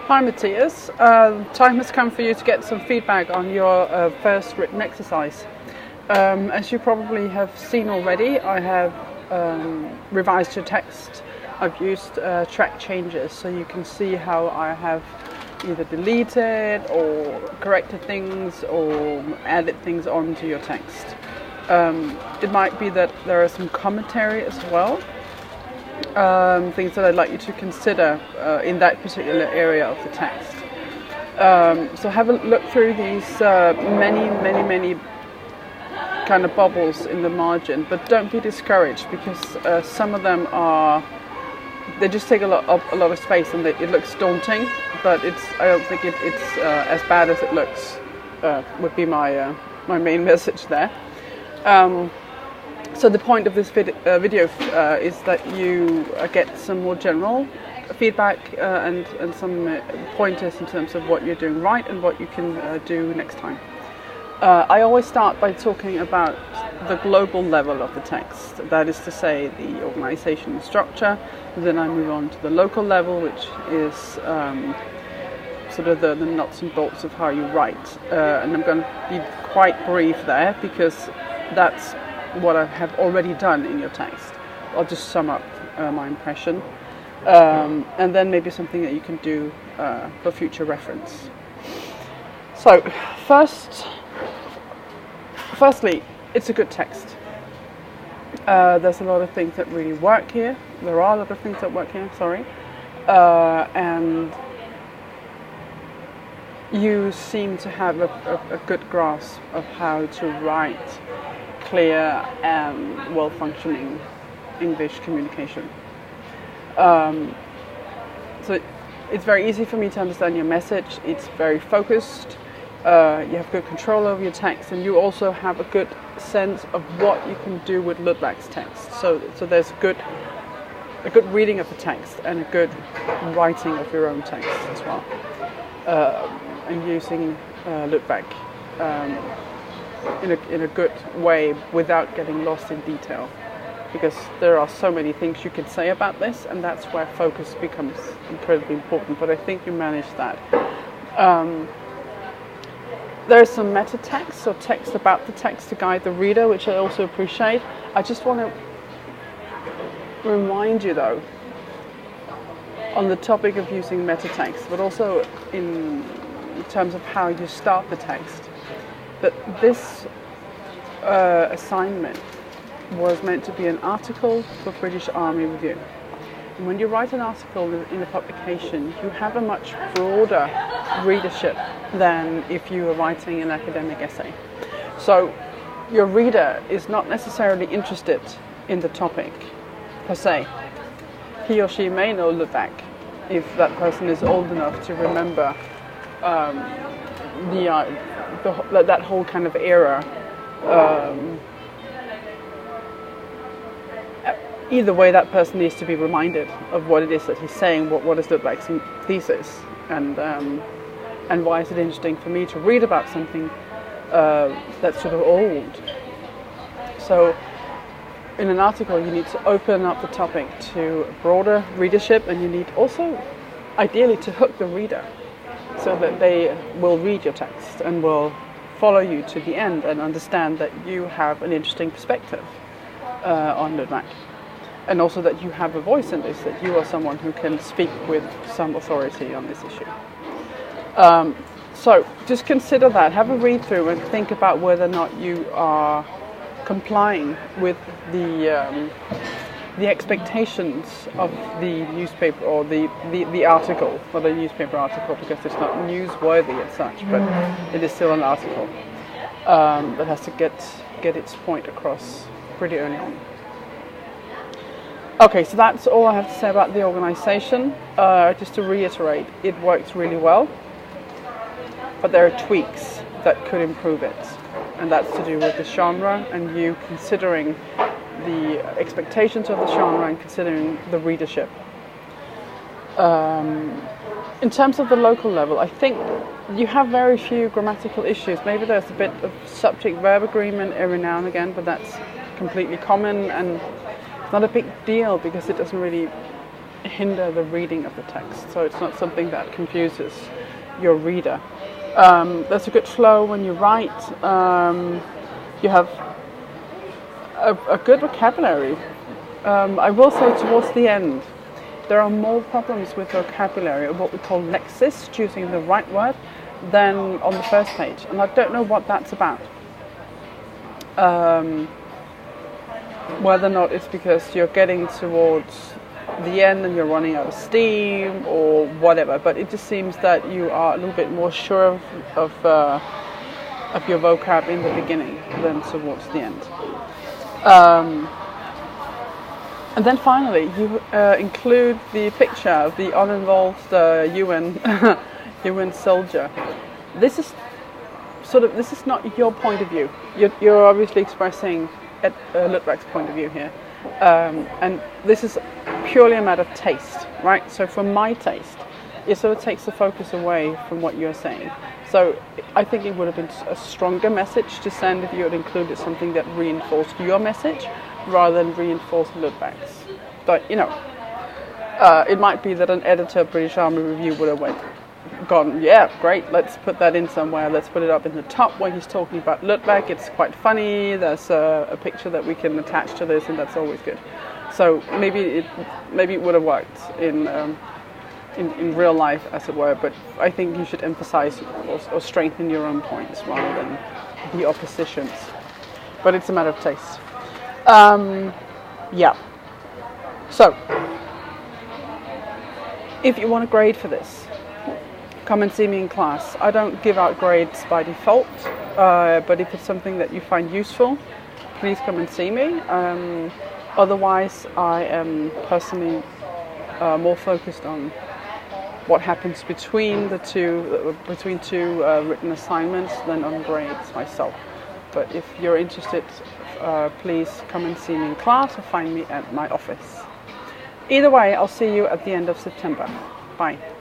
Hi Matthias, time has come for you to get some feedback on your first written exercise. As you probably have seen already, I have revised your text. I've used track changes so you can see how I have either deleted or corrected things or added things onto your text. It might be that there are some commentary as well. Things that I'd like you to consider in that particular area of the text. So have a look through these many kind of bubbles in the margin, but don't be discouraged because some of them they just take a lot of space and it looks daunting, but I don't think it's as bad as it looks. Would be my main message there. So the point of this video is that you get some more general feedback and some pointers in terms of what you're doing right and what you can do next time. I always start by talking about the global level of the text, that is to say the organization and structure. Then I move on to the local level, which is sort of the nuts and bolts of how you write. And I'm going to be quite brief there because that's what I have already done in your text. I'll just sum up my impression, and then maybe something that you can do for future reference. So, firstly, it's a good text. There's a lot of things that really work here. There are a lot of things that work here, sorry. And you seem to have a good grasp of how to write clear and well-functioning English communication. So it's very easy for me to understand your message. It's very focused. You have good control over your text, and you also have a good sense of what you can do with Ludwig's text. So there's a good reading of the text and a good writing of your own text as well, and using Ludwig in a good way without getting lost in detail, because there are so many things you could say about this, and that's where focus becomes incredibly important. But I think you managed that. There's some meta text or text about the text to guide the reader, which I also appreciate. I just want to remind you though, on the topic of using meta text, but also in terms of how you start the text, that this assignment was meant to be an article for British Army Review. And when you write an article in a publication, you have a much broader readership than if you were writing an academic essay. So your reader is not necessarily interested in the topic per se. He or she may know Ludwig if that person is old enough to remember that whole kind of era. Either way, that person needs to be reminded of what it is that he's saying, what is Ludwig's thesis, and why is it interesting for me to read about something that's sort of old. So in an article you need to open up the topic to a broader readership, and you need also ideally to hook the reader so that they will read your text and will follow you to the end and understand that you have an interesting perspective on Ludwig. And also that you have a voice in this, that you are someone who can speak with some authority on this issue. So just consider that, have a read through and think about whether or not you are complying with the expectations of the newspaper or the article, not a newspaper article because it's not newsworthy as such, but it is still an article that has to get its point across pretty early on. Okay, so that's all I have to say about the organization. Just to reiterate, it works really well, but there are tweaks that could improve it, and that's to do with the genre and you considering the expectations of the genre and considering the readership. In terms of the local level, I think you have very few grammatical issues. Maybe there's a bit of subject-verb agreement every now and again, but that's completely common and it's not a big deal because it doesn't really hinder the reading of the text, so it's not something that confuses your reader. There's a good flow when you write. You have a good vocabulary. I will say towards the end, there are more problems with vocabulary, or what we call lexis, choosing the right word, than on the first page. And I don't know what that's about. Whether or not it's because you're getting towards the end and you're running out of steam or whatever, but it just seems that you are a little bit more sure of your vocab in the beginning than towards the end. And then finally, you include the picture of the uninvolved UN UN soldier. This is not your point of view. You're obviously expressing Ludwig's point of view here, and this is purely a matter of taste, right? So for my taste, it sort of takes the focus away from what you're saying. So I think it would have been a stronger message to send if you had included something that reinforced your message rather than reinforce Ludwig's. But it might be that an editor of British Army Review would have gone, yeah, great, let's put that in somewhere, let's put it up in the top when he's talking about Ludwig, it's quite funny, there's a picture that we can attach to this, and that's always good. So maybe it would have worked in real life, as it were, but I think you should emphasize or strengthen your own points rather than the opposition's. But it's a matter of taste. Yeah. So, if you want a grade for this, come and see me in class. I don't give out grades by default, but if it's something that you find useful, please come and see me. Otherwise, I am personally more focused on what happens between two written assignments than on grades myself. But if you're interested, please come and see me in class or find me at my office. Either way, I'll see you at the end of September. Bye.